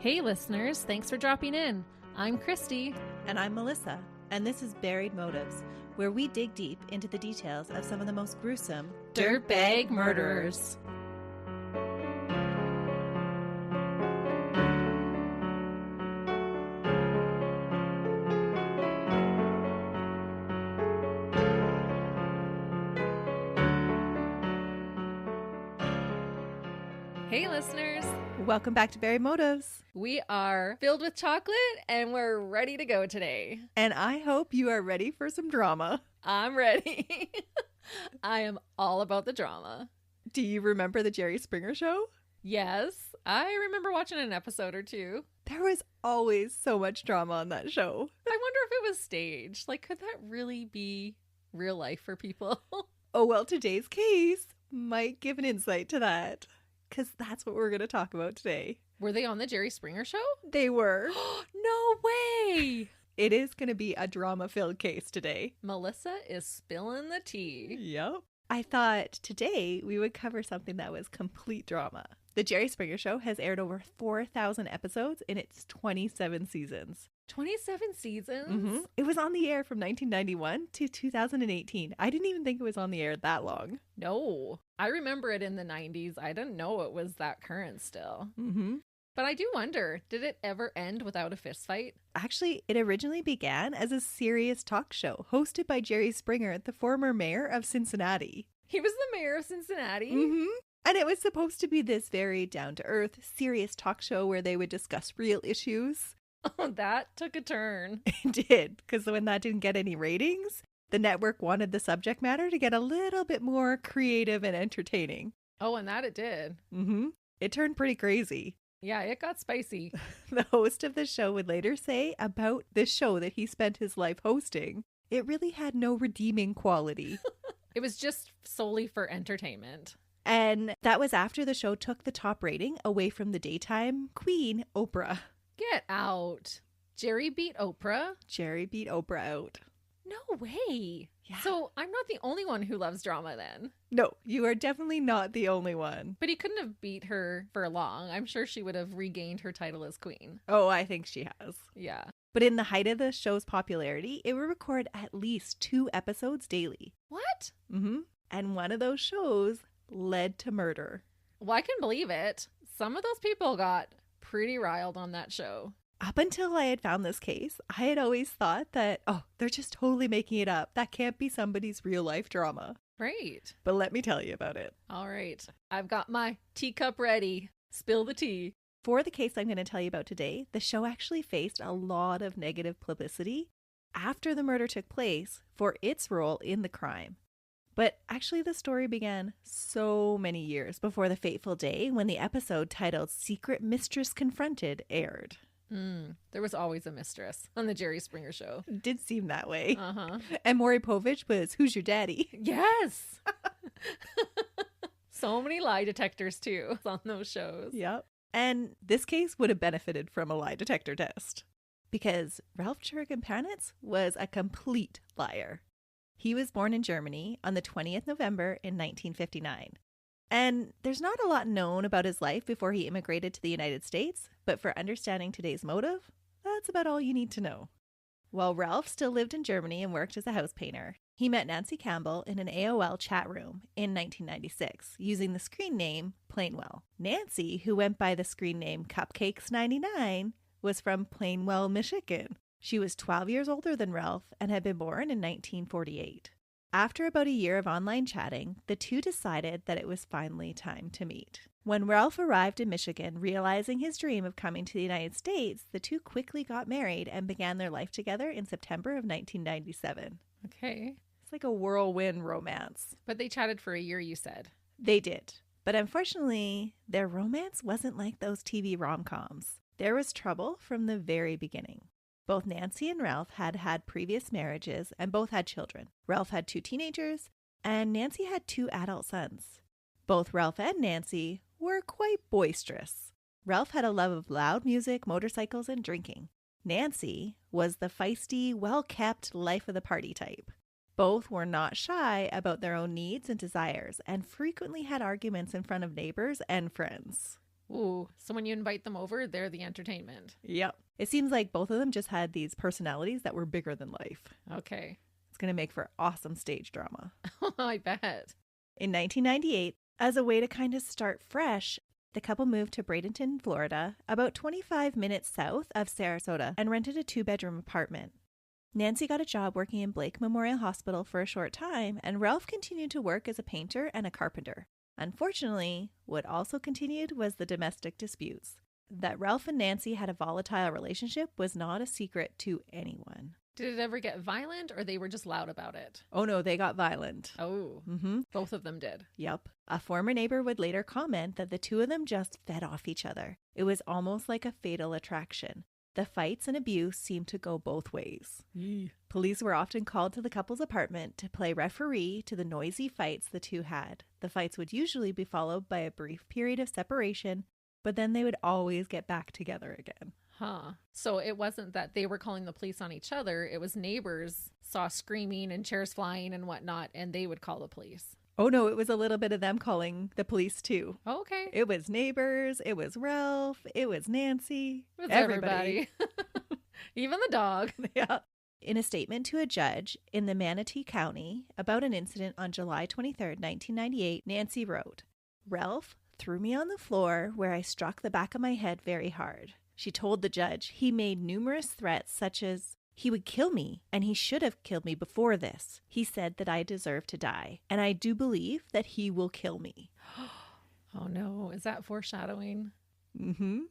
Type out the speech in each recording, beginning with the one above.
Hey listeners, thanks for dropping in. I'm Christy. And I'm Melissa, and this is Buried Motives, where we dig deep into the details of some of the most gruesome Dirtbag murderers. Hey listeners, Welcome back to Buried Motives. we are filled with chocolate and we're ready to go today. And I hope you are ready for some drama. I'm ready. I am all about the drama. Do you remember the Jerry Springer show? Yes, I remember watching an episode or two. There was always so much drama on that show. I wonder if it was staged. Like, could that really be real life for people? Oh, well, today's case might give an insight to that, because that's what we're going to talk about today. Were they on the Jerry Springer show? They were. No way! It is going to be a drama-filled case today. Melissa is spilling the tea. Yep. I thought today we would cover something that was complete drama. The Jerry Springer Show has aired over 4,000 episodes in its 27 seasons. 27 seasons? It was on the air from 1991 to 2018. I didn't even think it was on the air that long. No. I remember it in the 90s. I didn't know it was that current still. But I do wonder, did it ever end without a fist fight? Actually, it originally began as a serious talk show hosted by Jerry Springer, the former mayor of Cincinnati. He was the mayor of Cincinnati? And it was supposed to be this very down-to-earth, serious talk show where they would discuss real issues. Oh, that took a turn. It did, because when that didn't get any ratings, the network wanted the subject matter to get a little bit more creative and entertaining. Oh, and that it did. It turned pretty crazy. Yeah, it got spicy. The host of the show would later say about this show that he spent his life hosting, it really had no redeeming quality. It was just solely for entertainment. And that was after the show took the top rating away from the daytime queen, Oprah. Get out. Jerry beat Oprah? Jerry beat Oprah out. No way. Yeah. So I'm not the only one who loves drama then. No, you are definitely not the only one. But he couldn't have beat her for long. I'm sure she would have regained her title as queen. Oh, I think she has. Yeah. But in the height of the show's popularity, it would record at least 2 episodes daily. What? And one of those shows led to murder. Well, I can believe it. Some of those people got pretty riled on that show. Up until I had found this case, I had always thought that, oh, they're just totally making it up. That can't be somebody's real life drama. Right. But let me tell you about it. All right. I've got my teacup ready. Spill the tea. For the case I'm going to tell you about today, the show actually faced a lot of negative publicity after the murder took place for its role in the crime. But actually, the story began so many years before the fateful day when the episode titled Secret Mistress Confronted aired. There was always a mistress on the Jerry Springer show. It did seem that way. Uh-huh. And Maury Povich was Who's Your Daddy? Yes. So many lie detectors too on those shows. Yep. And this case would have benefited from a lie detector test because Ralf Panitz was a complete liar. He was born in Germany on the 20th November in 1959. And there's not a lot known about his life before he immigrated to the United States, but for understanding today's motive, that's about all you need to know. While Ralph still lived in Germany and worked as a house painter, he met Nancy Campbell in an AOL chat room in 1996 using the screen name Plainwell. Nancy, who went by the screen name Cupcakes99, was from Plainwell, Michigan. She was 12 years older than Ralph and had been born in 1948. After about a year of online chatting, the two decided that it was finally time to meet. When Ralph arrived in Michigan, realizing his dream of coming to the United States, the two quickly got married and began their life together in September of 1997. Okay. It's like a whirlwind romance. But they chatted for a year, you said. They did. But unfortunately, their romance wasn't like those TV rom-coms. There was trouble from the very beginning. Both Nancy and Ralph had had previous marriages and both had children. Ralph had 2 teenagers and Nancy had 2 adult sons. Both Ralph and Nancy were quite boisterous. Ralph had a love of loud music, motorcycles, and drinking. Nancy was the feisty, well-kept, life-of-the-party type. Both were not shy about their own needs and desires and frequently had arguments in front of neighbors and friends. Ooh, so when you invite them over, they're the entertainment. Yep. It seems like both of them just had these personalities that were bigger than life. Okay. It's going to make for awesome stage drama. I bet. In 1998, as a way to kind of start fresh, the couple moved to Bradenton, Florida, about 25 minutes south of Sarasota, and rented a 2-bedroom apartment. Nancy got a job working in Blake Memorial Hospital for a short time, and Ralph continued to work as a painter and a carpenter. Unfortunately, what also continued was the domestic disputes. That Ralph and Nancy had a volatile relationship was not a secret to anyone. Did it ever get violent, or they were just loud about it? Oh no, they got violent. Oh, both of them did. Yep. A former neighbor would later comment that the two of them just fed off each other. It was almost like a fatal attraction. The fights and abuse seemed to go both ways. Police were often called to the couple's apartment to play referee to the noisy fights the two had. The fights would usually be followed by a brief period of separation, but then they would always get back together again. Huh. So it wasn't that they were calling the police on each other. It was neighbors saw screaming and chairs flying and whatnot, and they would call the police. Oh no, it was a little bit of them calling the police too. Oh, okay. It was neighbors, it was Ralph, it was Nancy. It was everybody. Even the dog. Yeah. In a statement to a judge in the Manatee County about an incident on July 23rd, 1998, Nancy wrote, "Ralph threw me on the floor where I struck the back of my head very hard." She told the judge he made numerous threats such as, "He would kill me, and he should have killed me before this. He said that I deserve to die, and I do believe that he will kill me." Oh no, is that foreshadowing?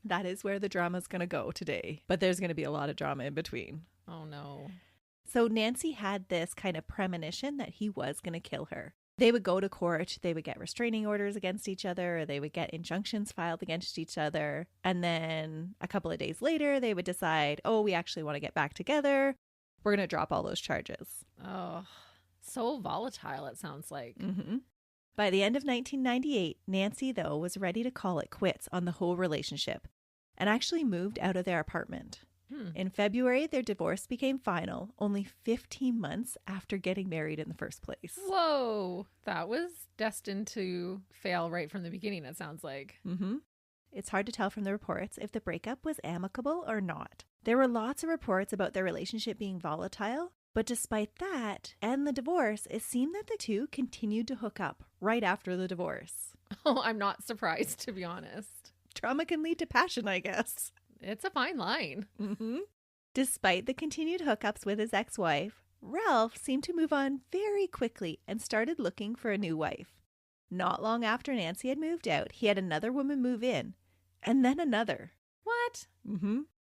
That is where the drama's going to go today. But there's going to be a lot of drama in between. Oh no. So Nancy had this kind of premonition that he was going to kill her. They would go to court, they would get restraining orders against each other, or they would get injunctions filed against each other. And then a couple of days later, they would decide, oh, we actually want to get back together. We're going to drop all those charges. Oh, so volatile, it sounds like. By the end of 1998, Nancy, though, was ready to call it quits on the whole relationship and actually moved out of their apartment. In February, their divorce became final, only 15 months after getting married in the first place. Whoa, that was destined to fail right from the beginning, it sounds like. It's hard to tell from the reports if the breakup was amicable or not. There were lots of reports about their relationship being volatile, but despite that and the divorce, it seemed that the two continued to hook up right after the divorce. Oh, I'm not surprised, to be honest. Drama can lead to passion, I guess. It's a fine line. Despite the continued hookups with his ex-wife, Ralph seemed to move on very quickly and started looking for a new wife. Not long after Nancy had moved out, he had another woman move in, and then another. What?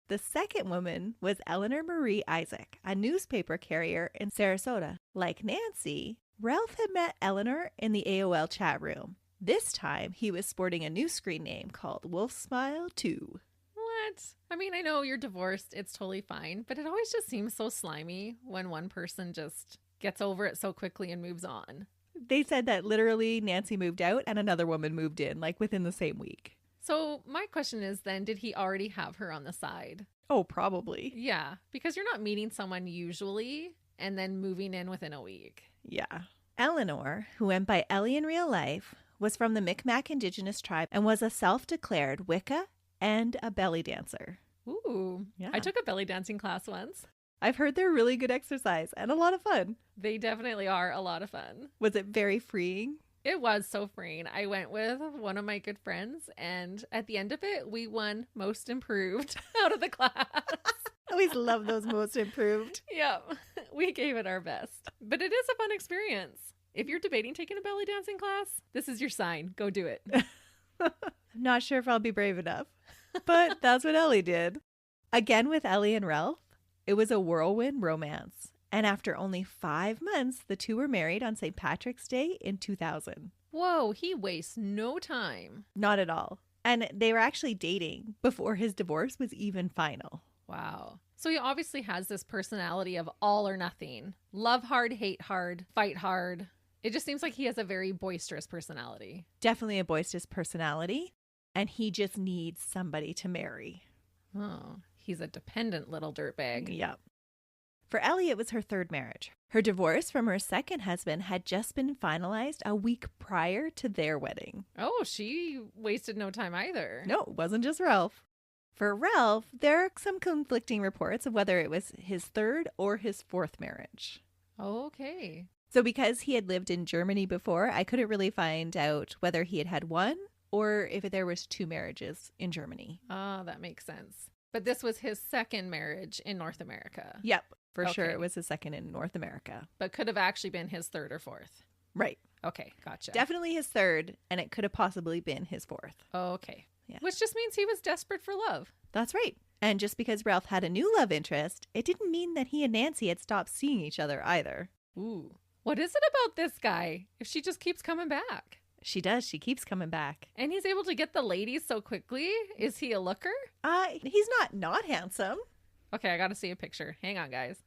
The second woman was Eleanor Marie Isaac, a newspaper carrier in Sarasota. Like Nancy, Ralph had met Eleanor in the AOL chat room. This time, he was sporting a new screen name called Wolf Smile 2. What? I mean, I know you're divorced. It's totally fine. But it always just seems so slimy when one person just gets over it so quickly and moves on. They said that literally Nancy moved out and another woman moved in, like within the same week. So my question is then, did he already have her on the side? Oh, probably. Yeah, because you're not meeting someone usually and then moving in within a week. Yeah. Eleanor, who went by Ellie in real life, was from the Micmac Indigenous tribe and was a self-declared Wicca and a belly dancer. Ooh, yeah. I took a belly dancing class once. I've heard they're really good exercise and a lot of fun. They definitely are a lot of fun. Was it very freeing? It was so freeing. I went with one of my good friends, and at the end of it, we won most improved out of the class. I always love those most improved. Yep. We gave it our best. But it is a fun experience. If you're debating taking a belly dancing class, this is your sign. Go do it. I'm not sure if I'll be brave enough, but that's what Ellie did. Again with Ellie and Ralph, it was a whirlwind romance. And after only 5 months, the two were married on St. Patrick's Day in 2000. Whoa, he wastes no time. Not at all. And they were actually dating before his divorce was even final. Wow. So he obviously has this personality of all or nothing. Love hard, hate hard, fight hard. It just seems like he has a very boisterous personality. Definitely a boisterous personality. And he just needs somebody to marry. Oh, he's a dependent little dirtbag. Yep. For Ellie, it was her third marriage. Her divorce from her second husband had just been finalized a week prior to their wedding. Oh, she wasted no time either. No, it wasn't just Ralph. For Ralph, there are some conflicting reports of whether it was his third or his fourth marriage. Okay. So because he had lived in Germany before, I couldn't really find out whether he had had one or if there was two marriages in Germany. Ah, that makes sense. But this was his second marriage in North America. Yep, for sure Okay. it was his second in North America. But could have actually been his third or fourth. Right. Okay, gotcha. Definitely his third, and it could have possibly been his fourth. Okay. Yeah. Which just means he was desperate for love. That's right. And just because Ralph had a new love interest, it didn't mean that he and Nancy had stopped seeing each other either. Ooh. What is it about this guy if she just keeps coming back? She does. She keeps coming back. And he's able to get the ladies so quickly? Is he a looker? He's not handsome. Okay, I gotta see a picture. Hang on, guys.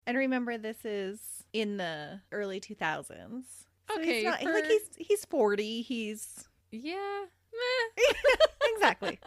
And remember, this is in the early 2000s. So Okay, he's not, for- like he's 40. He's Yeah. Meh. exactly.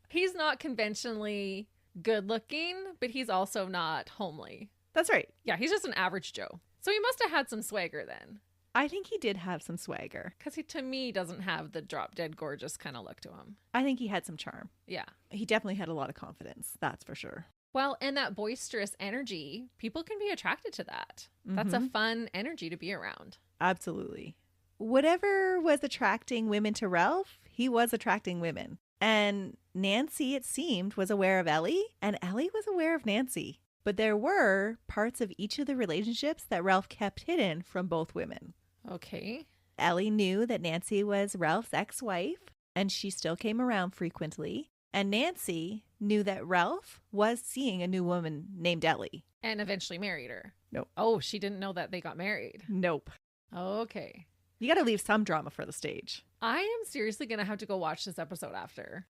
He's not conventionally good looking, but he's also not homely. That's right. Yeah, he's just an average Joe. So he must have had some swagger then. I think he did have some swagger. Because he, to me, doesn't have the drop dead gorgeous kind of look to him. I think he had some charm. Yeah. He definitely had a lot of confidence. That's for sure. Well, and that boisterous energy, people can be attracted to that. That's a fun energy to be around. Absolutely. Whatever was attracting women to Ralph, he was attracting women. And Nancy, it seemed, was aware of Ellie, and Ellie was aware of Nancy. But there were parts of each of the relationships that Ralph kept hidden from both women. Okay. Ellie knew that Nancy was Ralph's ex-wife, and she still came around frequently. And Nancy knew that Ralph was seeing a new woman named Ellie. And eventually married her. Nope. Oh, she didn't know that they got married. Nope. Okay. You got to leave some drama for the stage. I am seriously going to have to go watch this episode after.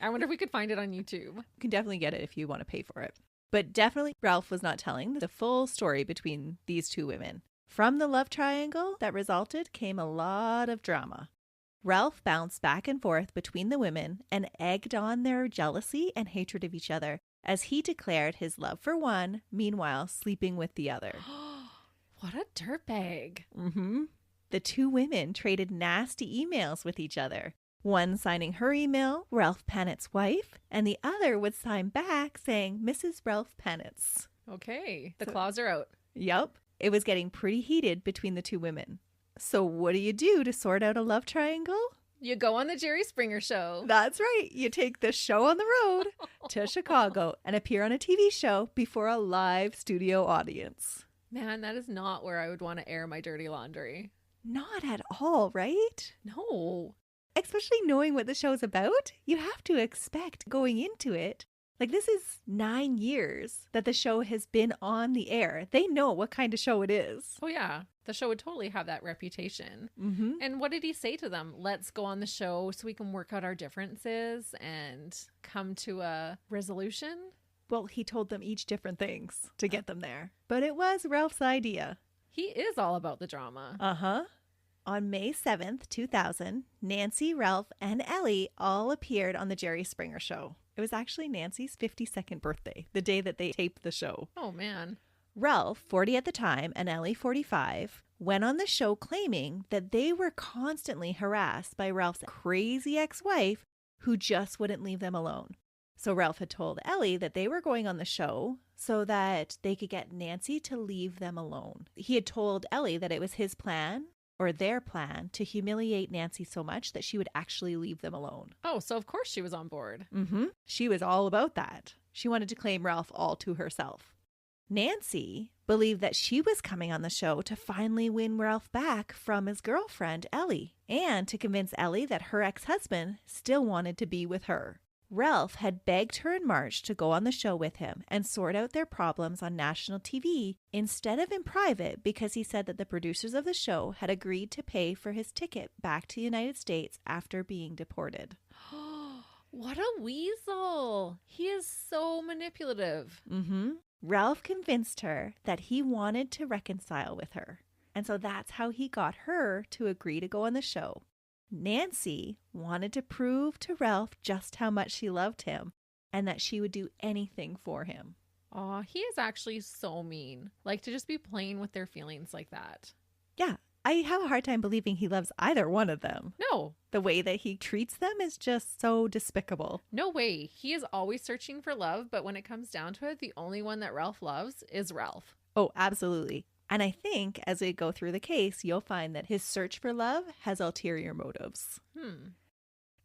I wonder if we could find it on YouTube. You can definitely get it if you want to pay for it. But definitely Ralph was not telling the full story between these two women. From the love triangle that resulted came a lot of drama. Ralph bounced back and forth between the women and egged on their jealousy and hatred of each other as he declared his love for one, meanwhile sleeping with the other. What a dirtbag. Mm-hmm. The two women traded nasty emails with each other. One signing her email, Ralf Panitz's wife, and the other would sign back saying, Mrs. Ralf Panitz. Okay. The claws are out. Yup. It was getting pretty heated between the two women. So what do you do to sort out a love triangle? You go on the Jerry Springer show. That's right. You take the show on the road to Chicago and appear on a TV show before a live studio audience. Man, that is not where I would want to air my dirty laundry. Not at all, right? No. Especially knowing what the show's about, you have to expect going into it. Like, this is 9 years that the show has been on the air. They know what kind of show it is. Oh, yeah. The show would totally have that reputation. Mm-hmm. And what did he say to them? Let's go on the show so we can work out our differences and come to a resolution? Well, he told them each different things to get them there. But it was Ralph's idea. He is all about the drama. Uh-huh. On May 7th, 2000, Nancy, Ralph, and Ellie all appeared on the Jerry Springer Show. It was actually Nancy's 52nd birthday, the day that they taped the show. Oh, man. Ralph, 40 at the time, and Ellie, 45, went on the show claiming that they were constantly harassed by Ralph's crazy ex-wife who just wouldn't leave them alone. So Ralph had told Ellie that they were going on the show so that they could get Nancy to leave them alone. He had told Ellie that it was his plan, or their plan, to humiliate Nancy so much that she would actually leave them alone. Oh, so of course she was on board. Mm-hmm. She was all about that. She wanted to claim Ralph all to herself. Nancy believed that she was coming on the show to finally win Ralph back from his girlfriend, Ellie, and to convince Ellie that her ex-husband still wanted to be with her. Ralph had begged her in March to go on the show with him and sort out their problems on national TV instead of in private because he said that the producers of the show had agreed to pay for his ticket back to the United States after being deported. What a weasel. He is so manipulative. Mm-hmm. Ralph convinced her that he wanted to reconcile with her. And so that's how he got her to agree to go on the show. Nancy wanted to prove to Ralph just how much she loved him and that she would do anything for him. Aw, he is actually so mean. Like, to just be playing with their feelings like that. Yeah, I have a hard time believing he loves either one of them. No. The way that he treats them is just so despicable. No way. He is always searching for love, but when it comes down to it, the only one that Ralph loves is Ralph. Oh, absolutely. And I think as we go through the case, you'll find that his search for love has ulterior motives.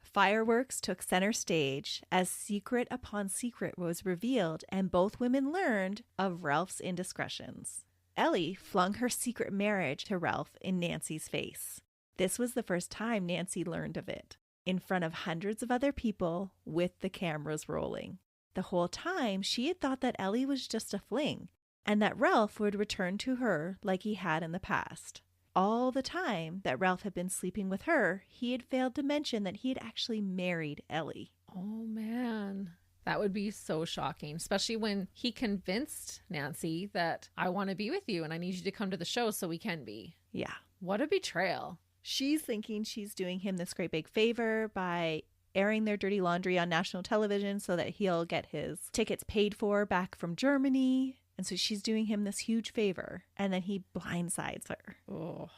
Fireworks took center stage as secret upon secret was revealed and both women learned of Ralph's indiscretions. Ellie flung her secret marriage to Ralph in Nancy's face. This was the first time Nancy learned of it, in front of hundreds of other people with the cameras rolling. The whole time, she had thought that Ellie was just a fling, and that Ralph would return to her like he had in the past. All the time that Ralph had been sleeping with her, he had failed to mention that he had actually married Ellie. Oh, man. That would be so shocking, especially when he convinced Nancy that I want to be with you and I need you to come to the show so we can be. Yeah. What a betrayal. She's thinking she's doing him this great big favor by airing their dirty laundry on national television so that he'll get his tickets paid for back from Germany. And so she's doing him this huge favor, and then he blindsides her. Oh.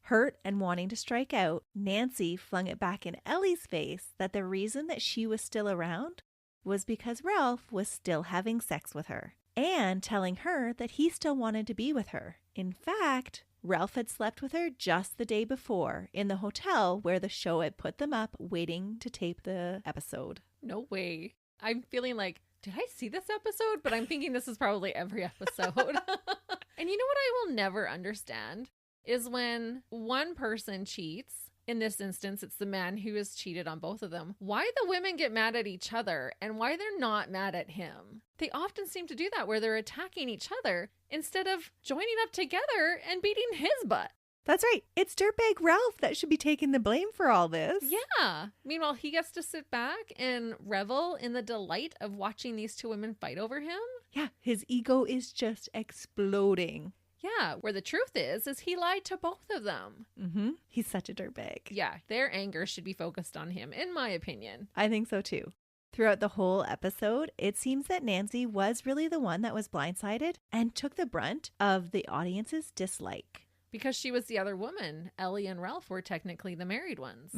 Hurt and wanting to strike out, Nancy flung it back in Ellie's face that the reason that she was still around was because Ralph was still having sex with her and telling her that he still wanted to be with her. In fact, Ralph had slept with her just the day before in the hotel where the show had put them up waiting to tape the episode. No way. I'm feeling like, did I see this episode? But I'm thinking this is probably every episode. And you know what I will never understand is when one person cheats. In this instance, it's the man who has cheated on both of them. Why the women get mad at each other and why they're not mad at him. They often seem to do that where they're attacking each other instead of joining up together and beating his butt. That's right. It's dirtbag Ralph that should be taking the blame for all this. Yeah. Meanwhile, he gets to sit back and revel in the delight of watching these two women fight over him. Yeah, his ego is just exploding. Yeah, where the truth is he lied to both of them. He's such a dirtbag. Yeah, their anger should be focused on him, in my opinion. I think so too. Throughout the whole episode, it seems that Nancy was really the one that was blindsided and took the brunt of the audience's dislike. Because she was the other woman. Ellie and Ralph were technically the married ones.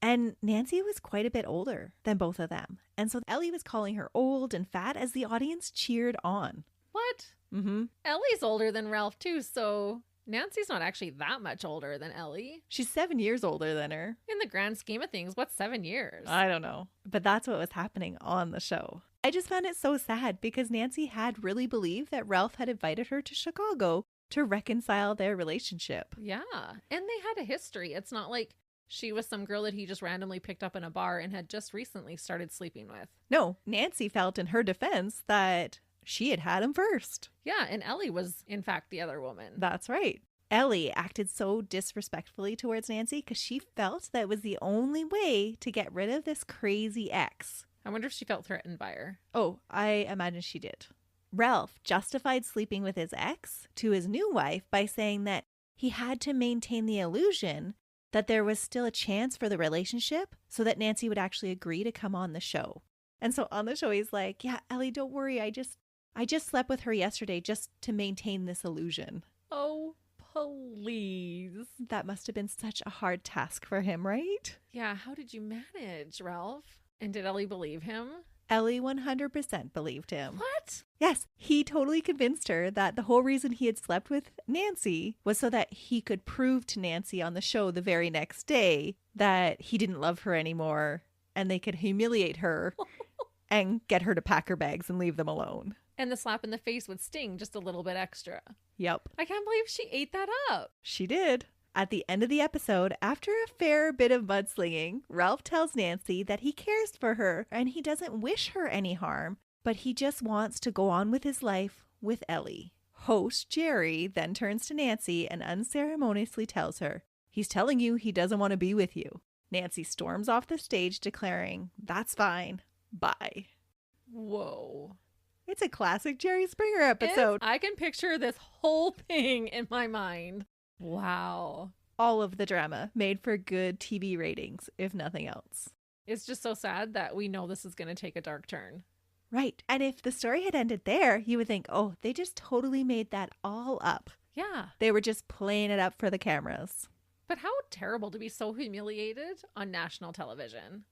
And Nancy was quite a bit older than both of them. And so Ellie was calling her old and fat as the audience cheered on. What? Ellie's older than Ralph too, so Nancy's not actually that much older than Ellie. She's 7 years older than her. In the grand scheme of things, what's 7 years? I don't know. But that's what was happening on the show. I just found it so sad because Nancy had really believed that Ralph had invited her to Chicago to reconcile their relationship. Yeah, and they had a history. It's not like she was some girl that he just randomly picked up in a bar and had just recently started sleeping with. No, Nancy felt in her defense that she had had him first. Yeah, and Ellie was, in fact, the other woman. That's right. Ellie acted so disrespectfully towards Nancy because she felt that was the only way to get rid of this crazy ex. I wonder if she felt threatened by her. Oh, I imagine she did. Ralph justified sleeping with his ex to his new wife by saying that he had to maintain the illusion that there was still a chance for the relationship so that Nancy would actually agree to come on the show. And so on the show, he's like, yeah, Ellie, don't worry. I just slept with her yesterday just to maintain this illusion. Oh, please. That must have been such a hard task for him, right? Yeah, how did you manage, Ralph? And did Ellie believe him? Ellie 100% believed him. What? Yes, he totally convinced her that the whole reason he had slept with Nancy was so that he could prove to Nancy on the show the very next day that he didn't love her anymore and they could humiliate her and get her to pack her bags and leave them alone. And the slap in the face would sting just a little bit extra. Yep. I can't believe she ate that up. She did. At the end of the episode, after a fair bit of mudslinging, Ralph tells Nancy that he cares for her and he doesn't wish her any harm, but he just wants to go on with his life with Ellie. Host Jerry then turns to Nancy and unceremoniously tells her, "He's telling you he doesn't want to be with you." Nancy storms off the stage declaring, "That's fine. Bye." Whoa. It's a classic Jerry Springer episode. I can picture this whole thing in my mind. Wow. All of the drama made for good TV ratings, if nothing else. It's just so sad that we know this is going to take a dark turn. Right. And if the story had ended there, you would think, oh, they just totally made that all up. Yeah. They were just playing it up for the cameras. But how terrible to be so humiliated on national television.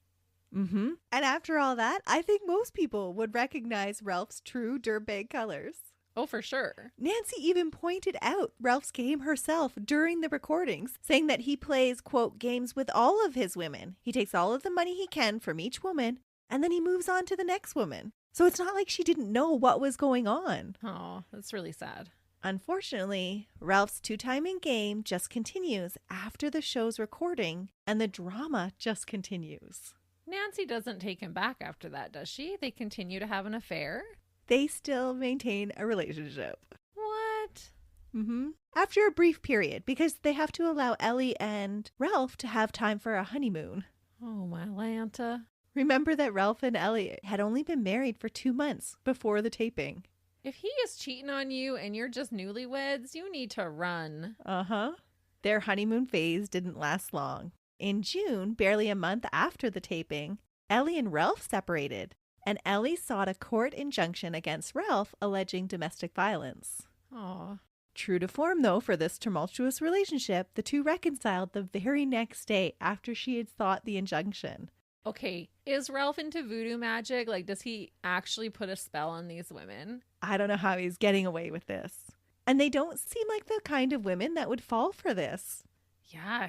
Mm-hmm. And after all that, I think most people would recognize Ralph's true dirtbag colors. Oh, for sure. Nancy even pointed out Ralph's game herself during the recordings, saying that he plays, quote, games with all of his women. He takes all of the money he can from each woman, and then he moves on to the next woman. So it's not like she didn't know what was going on. Oh, that's really sad. Unfortunately, Ralph's two-timing game just continues after the show's recording, and the drama just continues. Nancy doesn't take him back after that, does she? They continue to have an affair? They still maintain a relationship. What? Mm-hmm. After a brief period, because they have to allow Ellie and Ralph to have time for a honeymoon. Oh, my Lanta. Remember that Ralph and Ellie had only been married for 2 months before the taping. If he is cheating on you and you're just newlyweds, you need to run. Uh-huh. Their honeymoon phase didn't last long. In June, barely a month after the taping, Ellie and Ralph separated, and Ellie sought a court injunction against Ralph alleging domestic violence. Aw. True to form, though, for this tumultuous relationship, the two reconciled the very next day after she had sought the injunction. Okay, is Ralph into voodoo magic? Like, does he actually put a spell on these women? I don't know how he's getting away with this. And they don't seem like the kind of women that would fall for this. Yeah,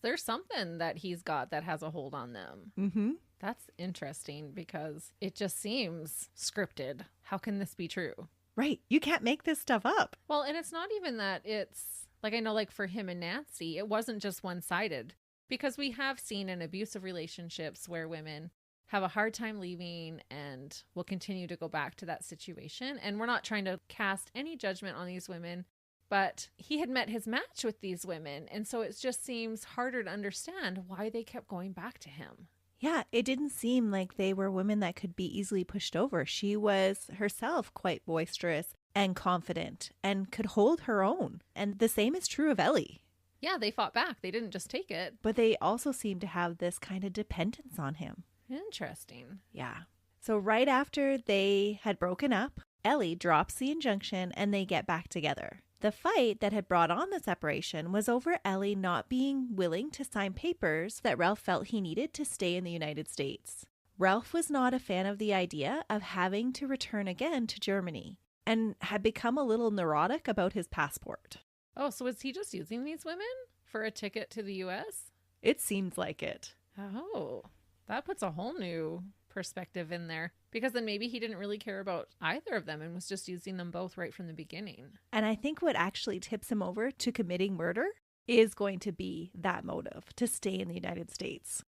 there's something that he's got that has a hold on them. Mm-hmm. That's interesting because it just seems scripted. How can this be true? Right. You can't make this stuff up. Well, and it's not even that it's, like I know like for him and Nancy, it wasn't just one-sided. Because we have seen in abusive relationships where women have a hard time leaving and will continue to go back to that situation. And we're not trying to cast any judgment on these women, but he had met his match with these women. And so it just seems harder to understand why they kept going back to him. Yeah, it didn't seem like they were women that could be easily pushed over. She was herself quite boisterous and confident and could hold her own. And the same is true of Ellie. Yeah, they fought back. They didn't just take it. But they also seem to have this kind of dependence on him. Interesting. Yeah. So right after they had broken up, Ellie drops the injunction and they get back together. The fight that had brought on the separation was over Ellie not being willing to sign papers that Ralph felt he needed to stay in the United States. Ralph was not a fan of the idea of having to return again to Germany and had become a little neurotic about his passport. Oh, so is he just using these women for a ticket to the U.S.? It seems like it. Oh, that puts a whole new perspective in there. Because then maybe he didn't really care about either of them and was just using them both right from the beginning. And I think what actually tips him over to committing murder is going to be that motive, to stay in the United States.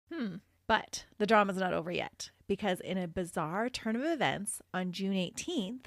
But the drama's not over yet, because in a bizarre turn of events on June 18th,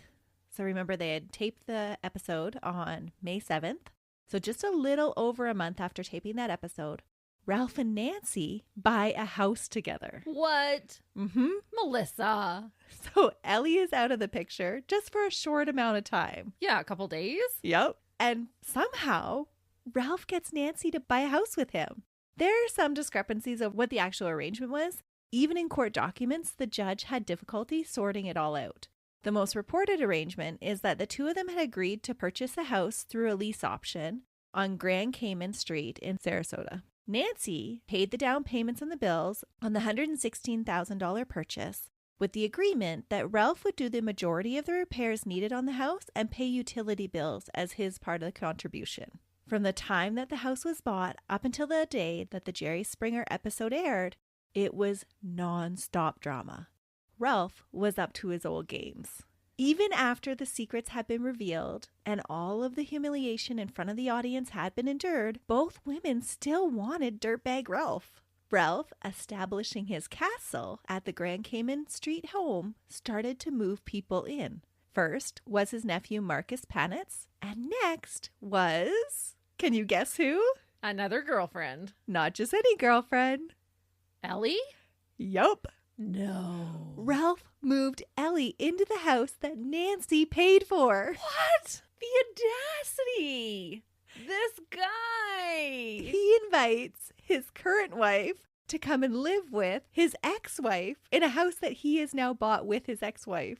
so remember they had taped the episode on May 7th, so just a little over a month after taping that episode, Ralph and Nancy buy a house together. What? Mm-hmm. Melissa. So Ellie is out of the picture just for a short amount of time. Yeah, a couple days. Yep. And somehow Ralph gets Nancy to buy a house with him. There are some discrepancies of what the actual arrangement was. Even in court documents, the judge had difficulty sorting it all out. The most reported arrangement is that the two of them had agreed to purchase a house through a lease option on Grand Cayman Street in Sarasota. Nancy paid the down payments and the bills on the $116,000 purchase with the agreement that Ralph would do the majority of the repairs needed on the house and pay utility bills as his part of the contribution. From the time that the house was bought up until the day that the Jerry Springer episode aired, it was non-stop drama. Ralph was up to his old games. Even after the secrets had been revealed and all of the humiliation in front of the audience had been endured, both women still wanted dirtbag Ralph. Ralph, establishing his castle at the Grand Cayman Street home, started to move people in. First was his nephew Marcus Panitz, and next was... Can you guess who? Another girlfriend. Not just any girlfriend. Ellie? Yup. No. Ralph moved Ellie into the house that Nancy paid for. What? The audacity. This guy. He invites his current wife to come and live with his ex-wife in a house that he has now bought with his ex-wife.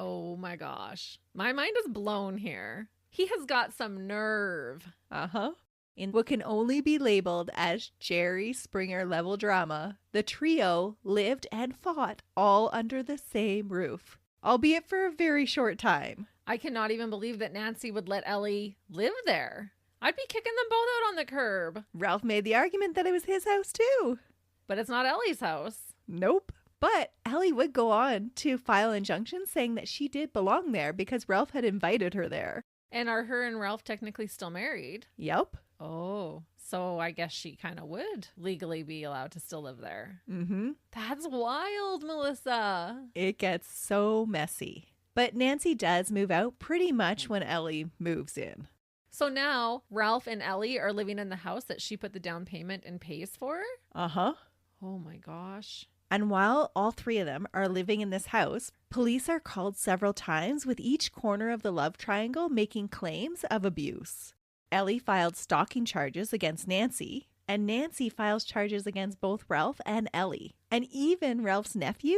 Oh my gosh. My mind is blown here. He has got some nerve. Uh-huh. In what can only be labeled as Jerry Springer level drama, the trio lived and fought all under the same roof, albeit for a very short time. I cannot even believe that Nancy would let Ellie live there. I'd be kicking them both out on the curb. Ralph made the argument that it was his house too. But it's not Ellie's house. Nope. But Ellie would go on to file injunctions saying that she did belong there because Ralph had invited her there. And are her and Ralph technically still married? Yep. Oh, so I guess she kind of would legally be allowed to still live there. Mm-hmm. That's wild, Melissa. It gets so messy. But Nancy does move out pretty much when Ellie moves in. So now Ralph and Ellie are living in the house that she put the down payment and pays for? Uh-huh. Oh my gosh. And while all three of them are living in this house, police are called several times with each corner of the love triangle making claims of abuse. Ellie filed stalking charges against Nancy, and Nancy files charges against both Ralph and Ellie. And even Ralph's nephew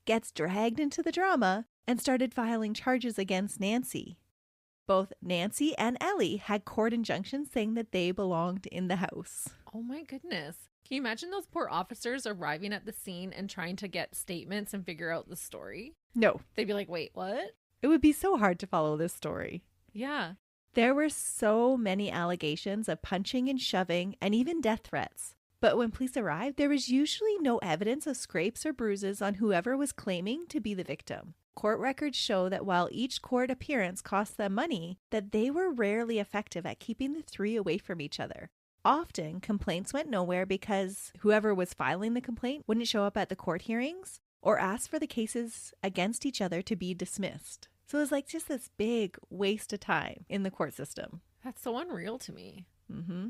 gets dragged into the drama and started filing charges against Nancy. Both Nancy and Ellie had court injunctions saying that they belonged in the house. Oh my goodness. Can you imagine those poor officers arriving at the scene and trying to get statements and figure out the story? No. They'd be like, wait, what? It would be so hard to follow this story. Yeah. There were so many allegations of punching and shoving and even death threats. But when police arrived, there was usually no evidence of scrapes or bruises on whoever was claiming to be the victim. Court records show that while each court appearance cost them money, that they were rarely effective at keeping the three away from each other. Often, complaints went nowhere because whoever was filing the complaint wouldn't show up at the court hearings or ask for the cases against each other to be dismissed. So it was like just this big waste of time in the court system. That's so unreal to me. Mm-hmm.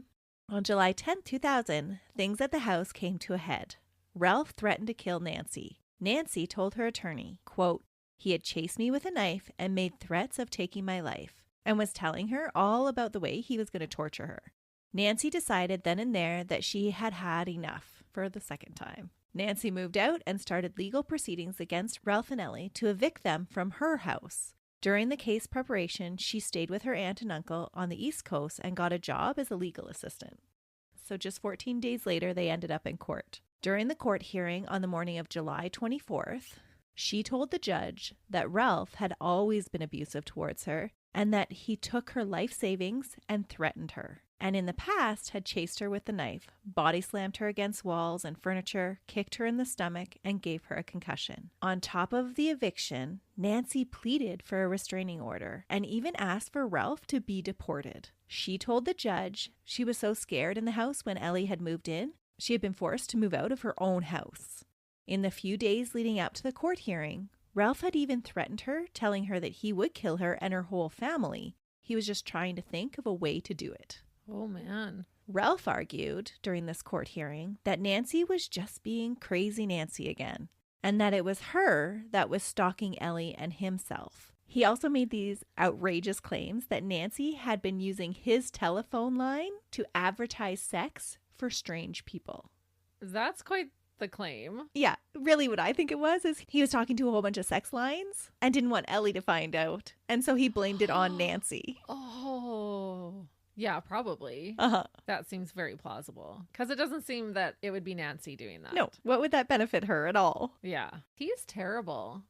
On July 10, 2000, things at the house came to a head. Ralph threatened to kill Nancy. Nancy told her attorney, quote, "He had chased me with a knife and made threats of taking my life," and was telling her all about the way he was going to torture her. Nancy decided then and there that she had had enough for the second time. Nancy moved out and started legal proceedings against Ralph and Ellie to evict them from her house. During the case preparation, she stayed with her aunt and uncle on the East Coast and got a job as a legal assistant. So just 14 days later, they ended up in court. During the court hearing on the morning of July 24th, she told the judge that Ralph had always been abusive towards her and that he took her life savings and threatened her, and in the past had chased her with a knife, body slammed her against walls and furniture, kicked her in the stomach, and gave her a concussion. On top of the eviction, Nancy pleaded for a restraining order and even asked for Ralph to be deported. She told the judge she was so scared in the house when Ellie had moved in, she had been forced to move out of her own house. In the few days leading up to the court hearing, Ralph had even threatened her, telling her that he would kill her and her whole family. He was just trying to think of a way to do it. Oh, man. Ralph argued during this court hearing that Nancy was just being crazy Nancy again, and that it was her that was stalking Ellie and himself. He also made these outrageous claims that Nancy had been using his telephone line to advertise sex for strange people. That's quite the claim. Yeah, really what I think it was is he was talking to a whole bunch of sex lines and didn't want Ellie to find out. And so he blamed it on Nancy. Oh, yeah, probably. Uh-huh. That seems very plausible because it doesn't seem that it would be Nancy doing that. No, what would that benefit her at all? Yeah, he's terrible.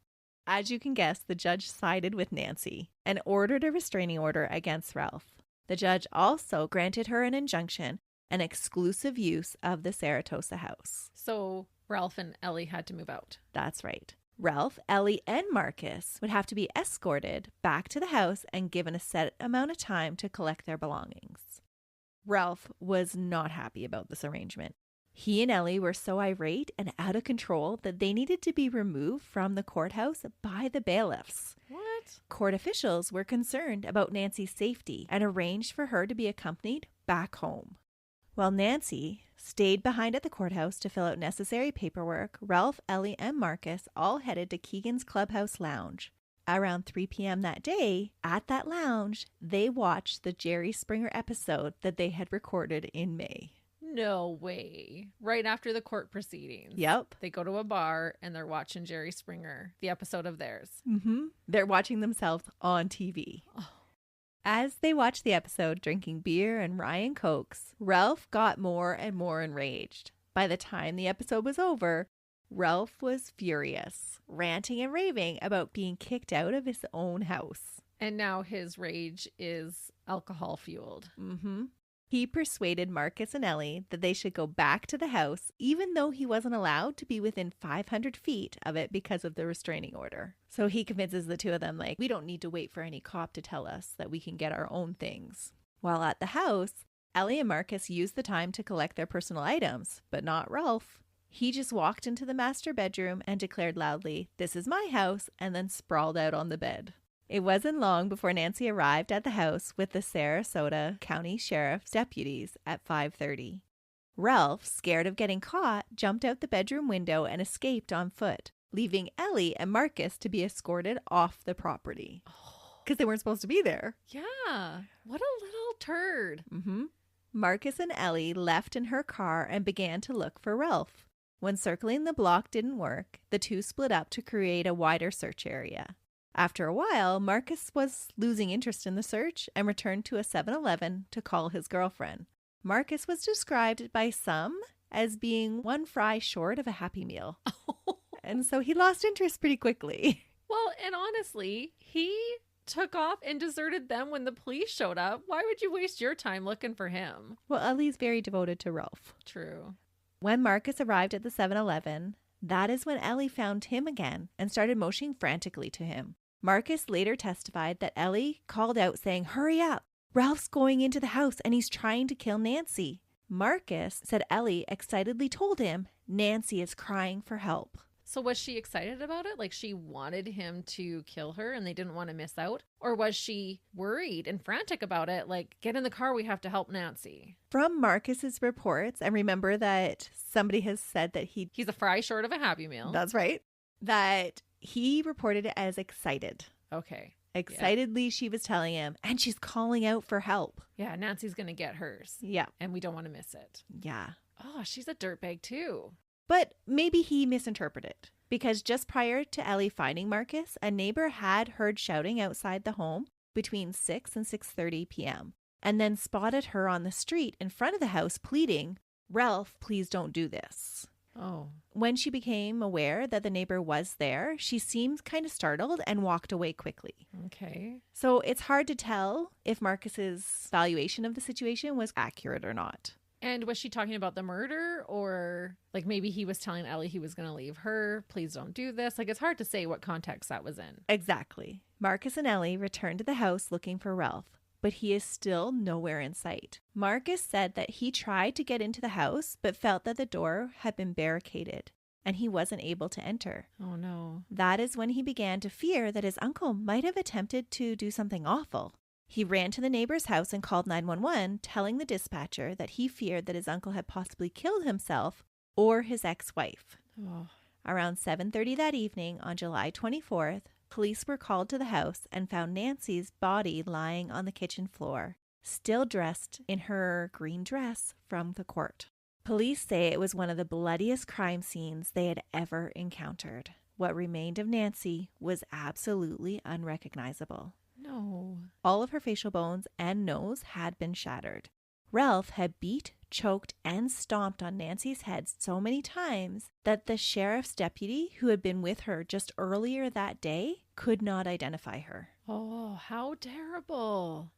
As you can guess, the judge sided with Nancy and ordered a restraining order against Ralph. The judge also granted her an injunction and exclusive use of the Saratoga house. So Ralph and Ellie had to move out. That's right. Ralph, Ellie, and Marcus would have to be escorted back to the house and given a set amount of time to collect their belongings. Ralph was not happy about this arrangement. He and Ellie were so irate and out of control that they needed to be removed from the courthouse by the bailiffs. What? Court officials were concerned about Nancy's safety and arranged for her to be accompanied back home. While Nancy stayed behind at the courthouse to fill out necessary paperwork, Ralph, Ellie, and Marcus all headed to Keegan's Clubhouse Lounge. Around 3 p.m. that day, at that lounge, they watched the Jerry Springer episode that they had recorded in May. No way. Right after the court proceedings. Yep. They go to a bar and they're watching Jerry Springer, the episode of theirs. They're watching themselves on TV. Oh. As they watched the episode, drinking beer and rye and cokes, Ralph got more and more enraged. By the time the episode was over, Ralph was furious, ranting and raving about being kicked out of his own house. And now his rage is alcohol fueled. He persuaded Marcus and Ellie that they should go back to the house, even though he wasn't allowed to be within 500 feet of it because of the restraining order. So he convinces the two of them, like, we don't need to wait for any cop to tell us that we can get our own things. While at the house, Ellie and Marcus used the time to collect their personal items, but not Ralph. He just walked into the master bedroom and declared loudly, "This is my house," and then sprawled out on the bed. It wasn't long before Nancy arrived at the house with the Sarasota County Sheriff's deputies at 5:30. Ralph, scared of getting caught, jumped out the bedroom window and escaped on foot, leaving Ellie and Marcus to be escorted off the property. Because they weren't supposed to be there. Yeah. What a little turd. Marcus and Ellie left in her car and began to look for Ralph. When circling the block didn't work, the two split up to create a wider search area. After a while, Marcus was losing interest in the search and returned to a 7-Eleven to call his girlfriend. Marcus was described by some as being one fry short of a Happy Meal. And so he lost interest pretty quickly. Well, and honestly, he took off and deserted them when the police showed up. Why would you waste your time looking for him? Well, Ellie's very devoted to Ralph. True. When Marcus arrived at the 7-Eleven, that is when Ellie found him again and started motioning frantically to him. Marcus later testified that Ellie called out saying, "Hurry up! Ralph's going into the house and he's trying to kill Nancy." Marcus said Ellie excitedly told him Nancy is crying for help. So was she excited about it? Like she wanted him to kill her and they didn't want to miss out? Or was she worried and frantic about it? Like, get in the car, we have to help Nancy. From Marcus's reports, and remember that somebody has said that he's a fry short of a Happy Meal. That's right. That he reported it as excited. Okay. Excitedly, yeah. She was telling him, and she's calling out for help. Yeah, Nancy's going to get hers. Yeah. And we don't want to miss it. Yeah. Oh, she's a dirtbag too. But maybe he misinterpreted, because just prior to Ellie finding Marcus, a neighbor had heard shouting outside the home between 6 and 6:30 p.m. and then spotted her on the street in front of the house pleading, "Ralph, please don't do this." Oh. When she became aware that the neighbor was there, she seemed kind of startled and walked away quickly. Okay. So it's hard to tell if Marcus's valuation of the situation was accurate or not. And was she talking about the murder, or like maybe he was telling Ellie he was going to leave her? Please don't do this. Like, it's hard to say what context that was in. Exactly. Marcus and Ellie returned to the house looking for Ralph, but he is still nowhere in sight. Marcus said that he tried to get into the house, but felt that the door had been barricaded and he wasn't able to enter. Oh no. That is when he began to fear that his uncle might have attempted to do something awful. He ran to the neighbor's house and called 911, telling the dispatcher that he feared that his uncle had possibly killed himself or his ex-wife. Oh. Around 7:30 that evening on July 24th, police were called to the house and found Nancy's body lying on the kitchen floor, still dressed in her green dress from the court. Police say it was one of the bloodiest crime scenes they had ever encountered. What remained of Nancy was absolutely unrecognizable. No. All of her facial bones and nose had been shattered. Ralph had beat, choked, and stomped on Nancy's head so many times that the sheriff's deputy who had been with her just earlier that day could not identify her. Oh, how terrible.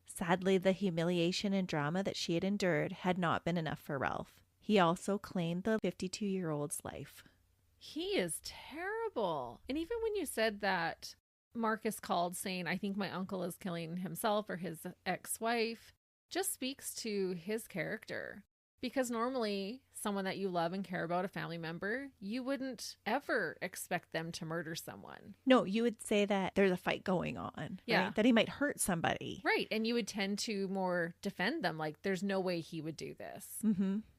Sadly, the humiliation and drama that she had endured had not been enough for Ralph. He also claimed the 52-year-old's life. He is terrible. And even when you said that Marcus called saying, "I think my uncle is killing himself or his ex-wife," just speaks to his character. Because normally someone that you love and care about, a family member, you wouldn't ever expect them to murder someone. No, you would say that there's a fight going on. Yeah. Right? That he might hurt somebody. Right. And you would tend to more defend them. Like, there's no way he would do this.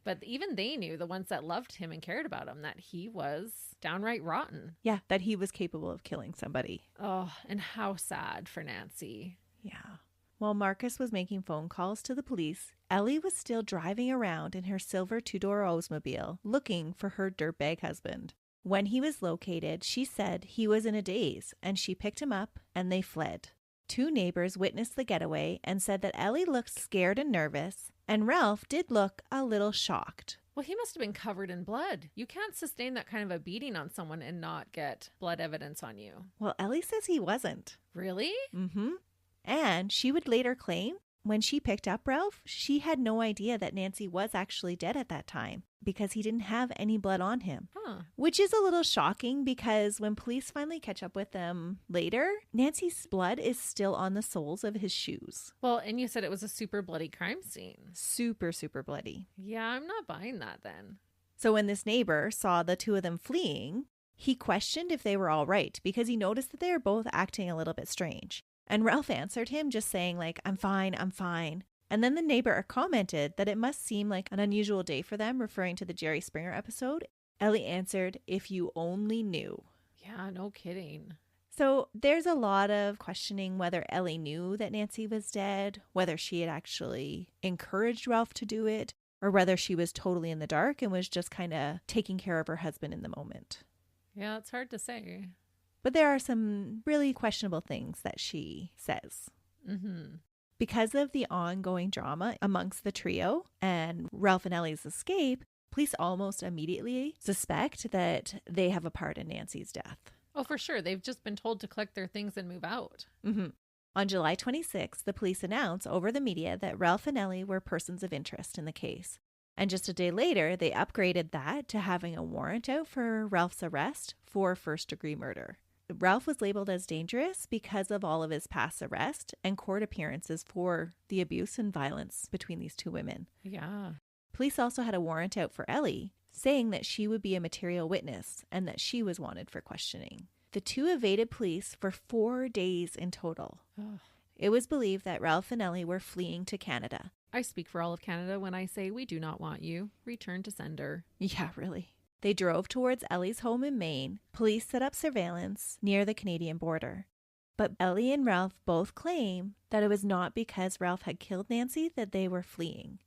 But even they knew, the ones that loved him and cared about him, that he was downright rotten. Yeah, that he was capable of killing somebody. Oh, and how sad for Nancy. Yeah. While Marcus was making phone calls to the police, Ellie was still driving around in her silver two-door Oldsmobile looking for her dirtbag husband. When he was located, she said he was in a daze, and she picked him up and they fled. 2 neighbors witnessed the getaway and said that Ellie looked scared and nervous, and Ralph did look a little shocked. Well, he must have been covered in blood. You can't sustain that kind of a beating on someone and not get blood evidence on you. Well, Ellie says he wasn't. Really? Mm-hmm. And she would later claim when she picked up Ralph, she had no idea that Nancy was actually dead at that time because he didn't have any blood on him. Which is a little shocking because when police finally catch up with them later, Nancy's blood is still on the soles of his shoes. Well, and you said it was a super bloody crime scene. Super, super bloody. Yeah, I'm not buying that then. So when this neighbor saw the 2 of them fleeing, he questioned if they were all right because he noticed that they were both acting a little bit strange. And Ralph answered him just saying like, I'm fine, I'm fine. And then the neighbor commented that it must seem like an unusual day for them, referring to the Jerry Springer episode. Ellie answered, if you only knew. Yeah, no kidding. So there's a lot of questioning whether Ellie knew that Nancy was dead, whether she had actually encouraged Ralph to do it, or whether she was totally in the dark and was just kind of taking care of her husband in the moment. Yeah, it's hard to say. But there are some really questionable things that she says. Mm-hmm. Because of the ongoing drama amongst the trio and Ralph and Ellie's escape, police almost immediately suspect that they have a part in Nancy's death. Oh, for sure. They've just been told to collect their things and move out. Mm-hmm. On July 26th, the police announced over the media that Ralph and Ellie were persons of interest in the case. And just a day later, they upgraded that to having a warrant out for Ralph's arrest for first-degree murder. Ralph was labeled as dangerous because of all of his past arrests and court appearances for the abuse and violence between these 2 women. Yeah. Police also had a warrant out for Ellie, saying that she would be a material witness and that she was wanted for questioning. The 2 evaded police for 4 days in total. Ugh. It was believed that Ralph and Ellie were fleeing to Canada. I speak for all of Canada when I say we do not want you. Return to sender. Yeah, really. They drove towards Ellie's home in Maine. Police set up surveillance near the Canadian border. But Ellie and Ralph both claim that it was not because Ralph had killed Nancy that they were fleeing.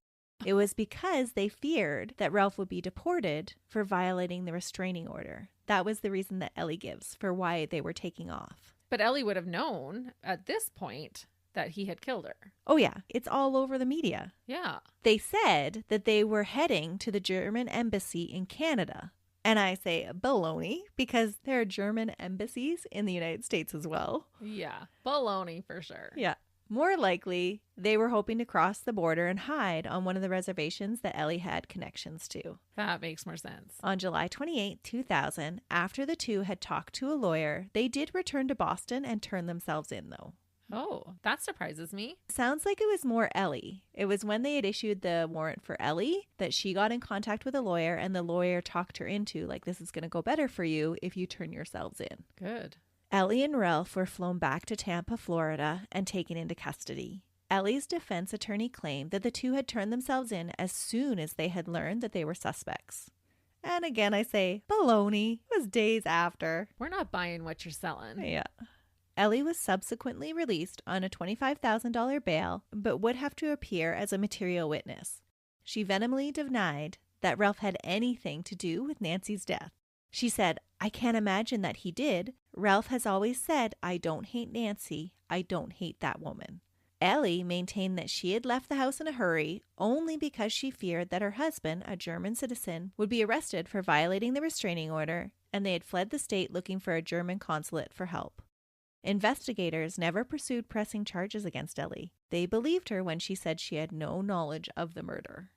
It was because they feared that Ralph would be deported for violating the restraining order. That was the reason that Ellie gives for why they were taking off. But Ellie would have known at this point that he had killed her. Oh yeah, it's all over the media. Yeah. They said that they were heading to the German embassy in Canada. And I say baloney because there are German embassies in the United States as well. Yeah, baloney for sure. Yeah. More likely, they were hoping to cross the border and hide on one of the reservations that Ellie had connections to. That makes more sense. On July 28, 2000, after the 2 had talked to a lawyer, they did return to Boston and turn themselves in, though. Oh, that surprises me. Sounds like it was more Ellie. It was when they had issued the warrant for Ellie that she got in contact with a lawyer and the lawyer talked her into, like, this is going to go better for you if you turn yourselves in. Good. Ellie and Ralph were flown back to Tampa, Florida, and taken into custody. Ellie's defense attorney claimed that the 2 had turned themselves in as soon as they had learned that they were suspects. And again, I say, baloney. It was days after. We're not buying what you're selling. Yeah. Ellie was subsequently released on a $25,000 bail, but would have to appear as a material witness. She vehemently denied that Ralph had anything to do with Nancy's death. She said, I can't imagine that he did. Ralph has always said, I don't hate Nancy. I don't hate that woman. Ellie maintained that she had left the house in a hurry only because she feared that her husband, a German citizen, would be arrested for violating the restraining order, and they had fled the state looking for a German consulate for help. Investigators never pursued pressing charges against Ellie. They believed her when she said she had no knowledge of the murder.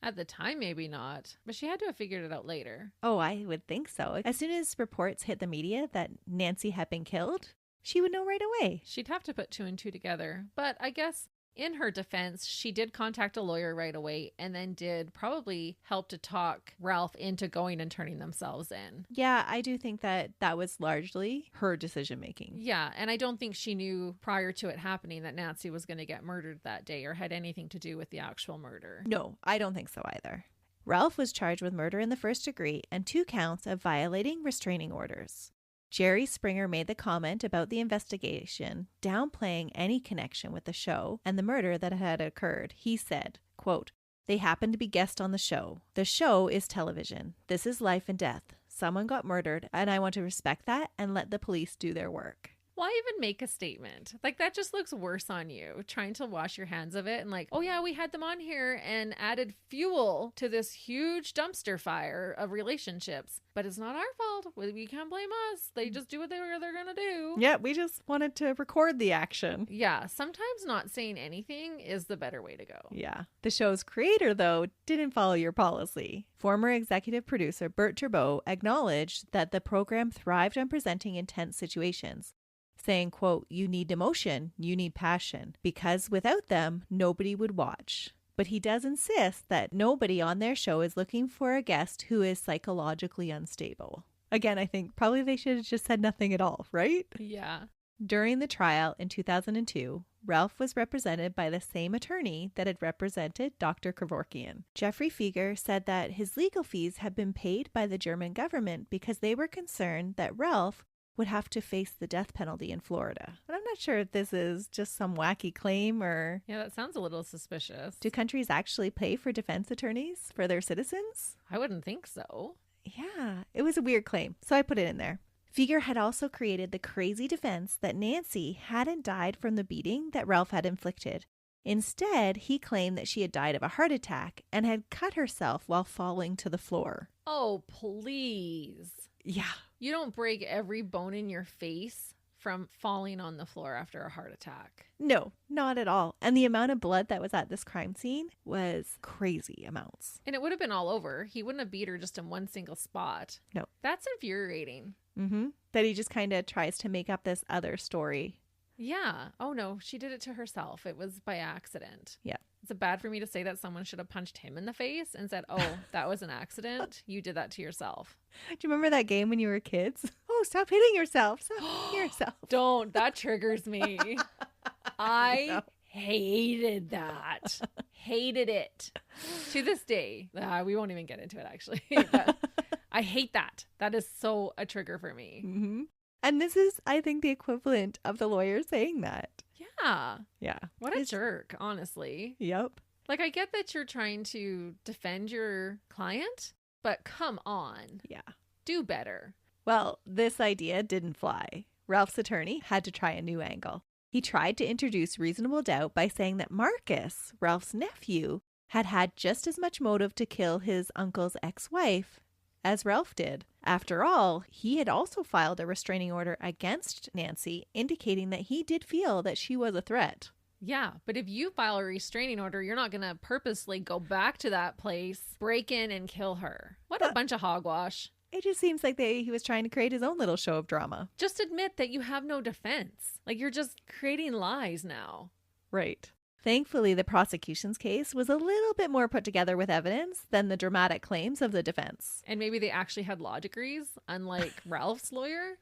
At the time, maybe not. But she had to have figured it out later. Oh, I would think so. As soon as reports hit the media that Nancy had been killed, she would know right away. She'd have to put 2 and 2 together. But I guess in her defense, she did contact a lawyer right away and then did probably help to talk Ralph into going and turning themselves in. Yeah, I do think that that was largely her decision making. Yeah, and I don't think she knew prior to it happening that Nancy was going to get murdered that day or had anything to do with the actual murder. No, I don't think so either. Ralph was charged with murder in the first degree and 2 counts of violating restraining orders. Jerry Springer made the comment about the investigation, downplaying any connection with the show and the murder that had occurred. He said, quote, "They happen to be guests on the show. The show is television. This is life and death. Someone got murdered, and I want to respect that and let the police do their work." Why even make a statement? Like, that just looks worse on you, trying to wash your hands of it and like, oh yeah, we had them on here and added fuel to this huge dumpster fire of relationships. But it's not our fault. We can't blame us. They just do what they're going to do. Yeah, we just wanted to record the action. Yeah, sometimes not saying anything is the better way to go. Yeah. The show's creator, though, didn't follow your policy. Former executive producer Bert Turbo acknowledged that the program thrived on presenting intense situations, saying, quote, "You need emotion, you need passion, because without them, nobody would watch." But he does insist that nobody on their show is looking for a guest who is psychologically unstable. Again, I think probably they should have just said nothing at all, right? Yeah. During the trial in 2002, Ralph was represented by the same attorney that had represented Dr. Kevorkian. Jeffrey Fieger said that his legal fees had been paid by the German government because they were concerned that Ralph would have to face the death penalty in Florida. But I'm not sure if this is just some wacky claim or... Yeah, that sounds a little suspicious. Do countries actually pay for defense attorneys for their citizens? I wouldn't think so. Yeah, it was a weird claim, so I put it in there. Fieger had also created the crazy defense that Nancy hadn't died from the beating that Ralph had inflicted. Instead, he claimed that she had died of a heart attack and had cut herself while falling to the floor. Oh, please. Yeah. You don't break every bone in your face from falling on the floor after a heart attack. No, not at all. And the amount of blood that was at this crime scene was crazy amounts. And it would have been all over. He wouldn't have beat her just in one single spot. No. That's infuriating. Mm-hmm. That he just kind of tries to make up this other story. Yeah. Oh, no, she did it to herself. It was by accident. Yeah. Is it bad for me to say that someone should have punched him in the face and said, oh, that was an accident? You did that to yourself. Do you remember that game when you were kids? Oh, stop hitting yourself. Stop hitting yourself. Don't. That triggers me. I hated that. Hated it. To this day. We won't even get into it, actually. But I hate that. That is so a trigger for me. Mm-hmm. And this is, I think, the equivalent of the lawyer saying that. Yeah. Yeah. What a jerk, honestly. Yep. Like, I get that you're trying to defend your client, but come on. Yeah. Do better. Well, this idea didn't fly. Ralph's attorney had to try a new angle. He tried to introduce reasonable doubt by saying that Marcus, Ralph's nephew, had had just as much motive to kill his uncle's ex-wife as Ralph did. After all, he had also filed a restraining order against Nancy, indicating that he did feel that she was a threat. Yeah, but if you file a restraining order, you're not going to purposely go back to that place, break in, and kill her. What a bunch of hogwash. It just seems like he was trying to create his own little show of drama. Just admit that you have no defense. Like, you're just creating lies now. Right. Thankfully, the prosecution's case was a little bit more put together with evidence than the dramatic claims of the defense. And maybe they actually had law degrees, unlike Ralph's lawyer.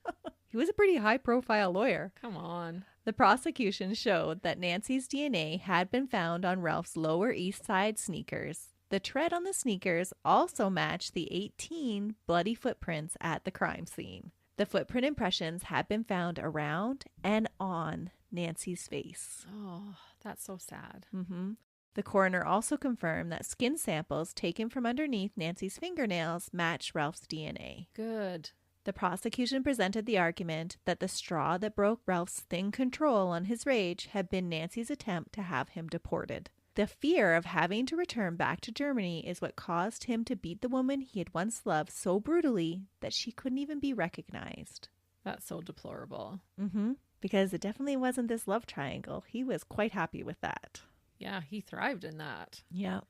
He was a pretty high-profile lawyer. Come on. The prosecution showed that Nancy's DNA had been found on Ralph's Lower East Side sneakers. The tread on the sneakers also matched the 18 bloody footprints at the crime scene. The footprint impressions had been found around and on Nancy's face. Oh, that's so sad. Mm-hmm. The coroner also confirmed that skin samples taken from underneath Nancy's fingernails matched Ralph's DNA. Good. The prosecution presented the argument that the straw that broke Ralph's thin control on his rage had been Nancy's attempt to have him deported. The fear of having to return back to Germany is what caused him to beat the woman he had once loved so brutally that she couldn't even be recognized. That's so deplorable. Mm-hmm. Because it definitely wasn't this love triangle. He was quite happy with that. Yeah, he thrived in that. Yeah.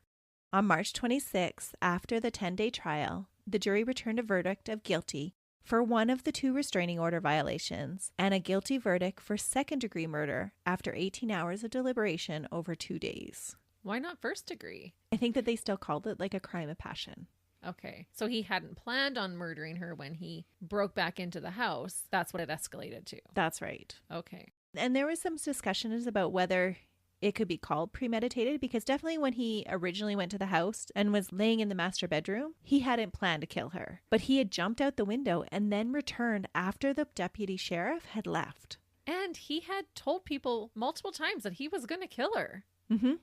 On March 26th, after the 10-day trial, the jury returned a verdict of guilty for one of the 2 restraining order violations and a guilty verdict for second-degree murder after 18 hours of deliberation over 2 days. Why not first degree? I think that they still called it like a crime of passion. Okay. So he hadn't planned on murdering her when he broke back into the house. That's what it escalated to. That's right. Okay. And there was some discussions about whether it could be called premeditated, because definitely when he originally went to the house and was laying in the master bedroom, he hadn't planned to kill her. But he had jumped out the window and then returned after the deputy sheriff had left. And he had told people multiple times that he was going to kill her. Mm-hmm.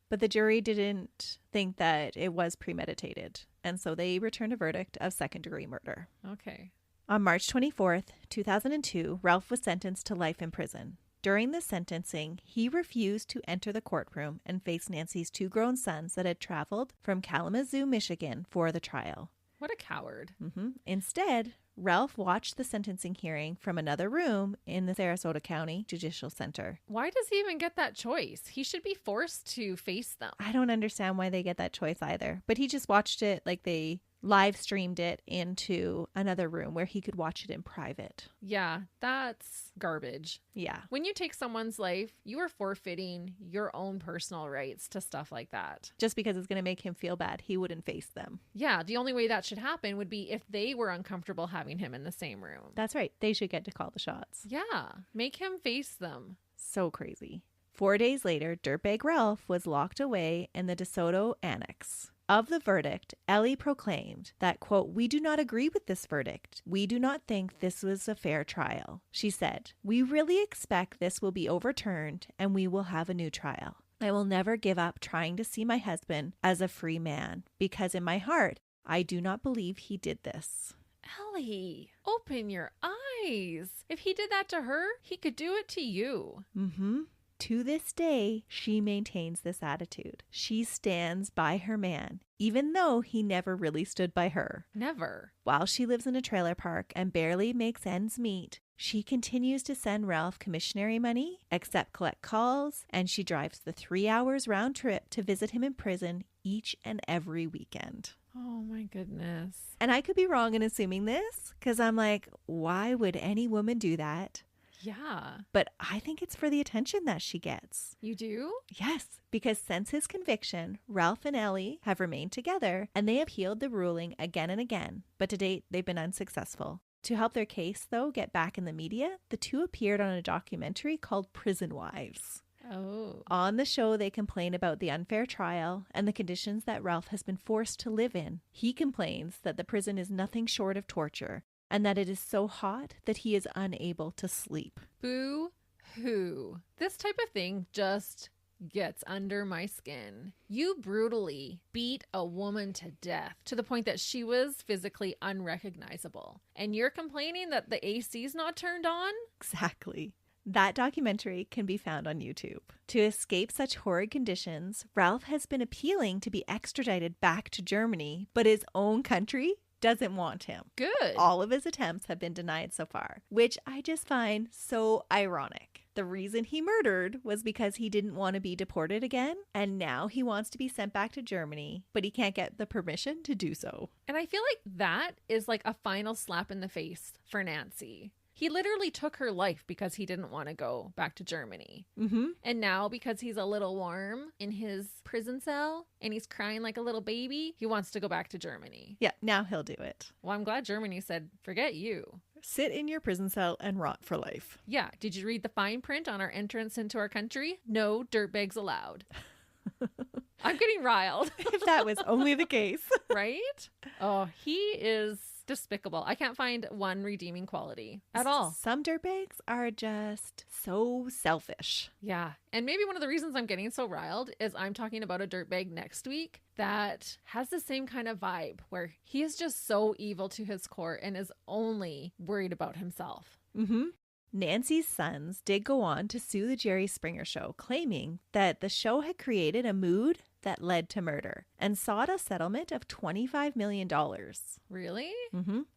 But the jury didn't think that it was premeditated, and so they returned a verdict of second-degree murder. Okay. On March 24th, 2002, Ralph was sentenced to life in prison. During the sentencing, he refused to enter the courtroom and face Nancy's 2 grown sons that had traveled from Kalamazoo, Michigan for the trial. What a coward. Instead, Ralph watched the sentencing hearing from another room in the Sarasota County Judicial Center. Why does he even get that choice? He should be forced to face them. I don't understand why they get that choice either, but he just watched it like they live streamed it into another room where he could watch it in private. Yeah, that's garbage. Yeah. When you take someone's life, you are forfeiting your own personal rights to stuff like that. Just because it's going to make him feel bad, he wouldn't face them. Yeah, the only way that should happen would be if they were uncomfortable having him in the same room. That's right. They should get to call the shots. Yeah, make him face them. So crazy. 4 days later, Dirtbag Ralph was locked away in the DeSoto Annex. Of the verdict, Ellie proclaimed that, quote, "We do not agree with this verdict. We do not think this was a fair trial." She said, "We really expect this will be overturned and we will have a new trial. I will never give up trying to see my husband as a free man because in my heart, I do not believe he did this." Ellie, open your eyes. If he did that to her, he could do it to you. To this day, she maintains this attitude. She stands by her man, even though he never really stood by her. Never. While she lives in a trailer park and barely makes ends meet, she continues to send Ralph commissionary money, accept collect calls, and she drives the 3 hours round trip to visit him in prison each and every weekend. Oh my goodness. And I could be wrong in assuming this, because I'm like, why would any woman do that? Yeah. But I think it's for the attention that she gets. You do? Yes, because since his conviction, Ralph and Ellie have remained together and they have appealed the ruling again and again, but to date they've been unsuccessful. To help their case, though, get back in the media, the two appeared on a documentary called Prison Wives. Oh. On the show, they complain about the unfair trial and the conditions that Ralph has been forced to live in. He complains that the prison is nothing short of torture and that it is so hot that he is unable to sleep. Boo-hoo. This type of thing just gets under my skin. You brutally beat a woman to death to the point that she was physically unrecognizable. And you're complaining that the AC's not turned on? Exactly. That documentary can be found on YouTube. To escape such horrid conditions, Ralph has been appealing to be extradited back to Germany, but his own country doesn't want him. Good. All of his attempts have been denied so far, which I just find so ironic. The reason he murdered was because he didn't want to be deported again, and now he wants to be sent back to Germany, but he can't get the permission to do so. And I feel like that is like a final slap in the face for Nancy. He literally took her life because he didn't want to go back to Germany. And now because he's a little warm in his prison cell and he's crying like a little baby, he wants to go back to Germany. Yeah, now he'll do it. Well, I'm glad Germany said, forget you. Sit in your prison cell and rot for life. Yeah. Did you read the fine print on our entrance into our country? No dirtbags allowed. I'm getting riled. If that was only the case. Right? Oh, he is despicable. I can't find one redeeming quality at all. Some dirtbags are just so selfish. Yeah. And maybe one of the reasons I'm getting so riled is I'm talking about a dirtbag next week that has the same kind of vibe where he is just so evil to his core and is only worried about himself. Nancy's sons did go on to sue the Jerry Springer Show, claiming that the show had created a mood that led to murder and sought a settlement of $25 million. Really?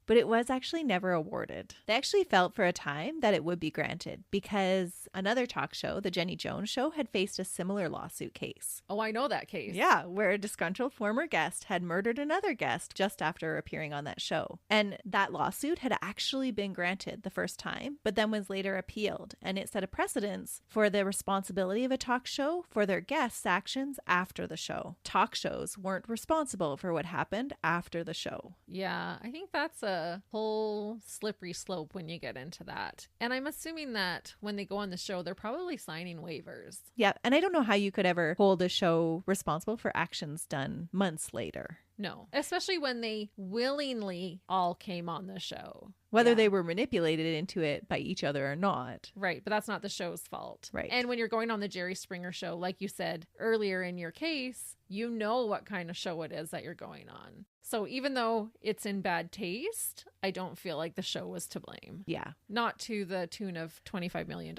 But it was actually never awarded. They actually felt for a time that it would be granted because another talk show, The Jenny Jones Show, had faced a similar lawsuit case. Oh, I know that case. Yeah, where a disgruntled former guest had murdered another guest just after appearing on that show. And that lawsuit had actually been granted the first time, but then was later appealed. And it set a precedence for the responsibility of a talk show for their guests' actions after the show. Talk shows weren't responsible for what happened after the show. Yeah, I think that's a whole slippery slope when you get into that. And I'm assuming that when they go on the show, they're probably signing waivers. Yeah, and I don't know how you could ever hold a show responsible for actions done months later. No. Especially when they willingly all came on the show. Whether they were manipulated into it by each other or not. Right. But that's not the show's fault. Right. And when you're going on the Jerry Springer show, like you said earlier in your case, you know what kind of show it is that you're going on. So even though it's in bad taste, I don't feel like the show was to blame. Yeah. Not to the tune of $25 million.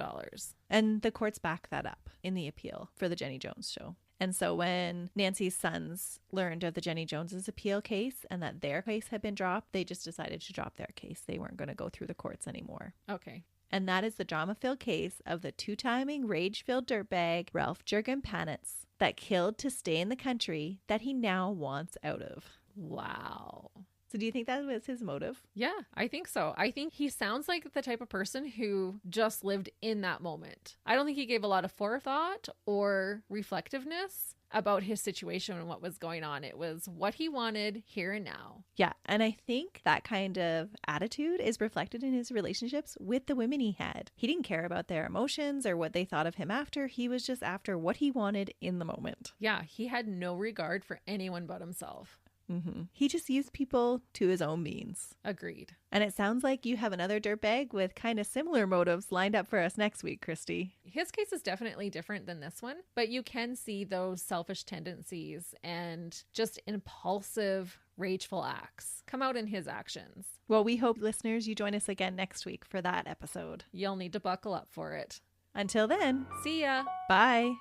And the courts back that up in the appeal for the Jenny Jones show. And so when Nancy's sons learned of the Jenny Jones's appeal case and that their case had been dropped, they just decided to drop their case. They weren't going to go through the courts anymore. Okay. And that is the drama-filled case of the two-timing, rage-filled dirtbag, Ralf Panitz, that killed to stay in the country that he now wants out of. Wow. So do you think that was his motive? Yeah, I think so. I think he sounds like the type of person who just lived in that moment. I don't think he gave a lot of forethought or reflectiveness about his situation and what was going on. It was what he wanted here and now. Yeah, and I think that kind of attitude is reflected in his relationships with the women he had. He didn't care about their emotions or what they thought of him after. He was just after what he wanted in the moment. Yeah, he had no regard for anyone but himself. Mm-hmm. He just used people to his own means. Agreed. And it sounds like you have another dirtbag with kind of similar motives lined up for us next week, Christy. His case is definitely different than this one, but you can see those selfish tendencies and just impulsive, rageful acts come out in his actions. Well, we hope, listeners, you join us again next week for that episode. You'll need to buckle up for it. Until then, see ya. Bye.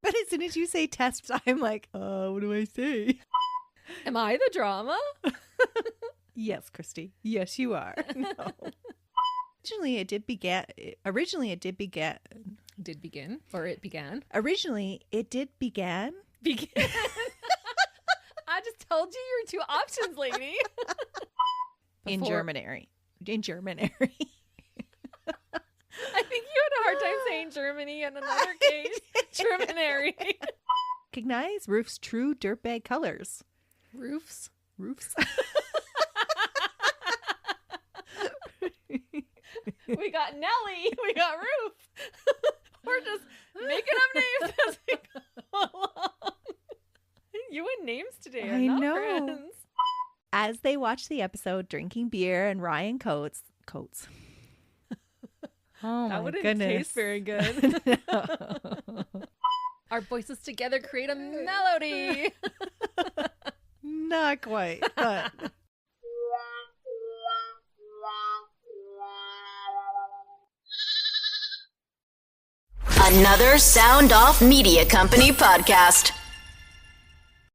But as soon as you say test, I'm like, what do I say? Am I the drama? Yes, Christy. Yes, you are. No. Originally, it did begin. Began. Began. I just told you your two options, lady. In Germanary. I think you had a hard time saying Germany in another case. Germanary. Recognize Roof's true dirtbag colors. Roofs. We got Nelly. We got Roof. We're just making up names as we go along. You and names today are not friends. As they watch the episode, drinking beer and Ryan Coates. Oh, that my wouldn't goodness. taste very good. Our voices together create a melody. Not quite, but... Another Sound Off Media Company podcast.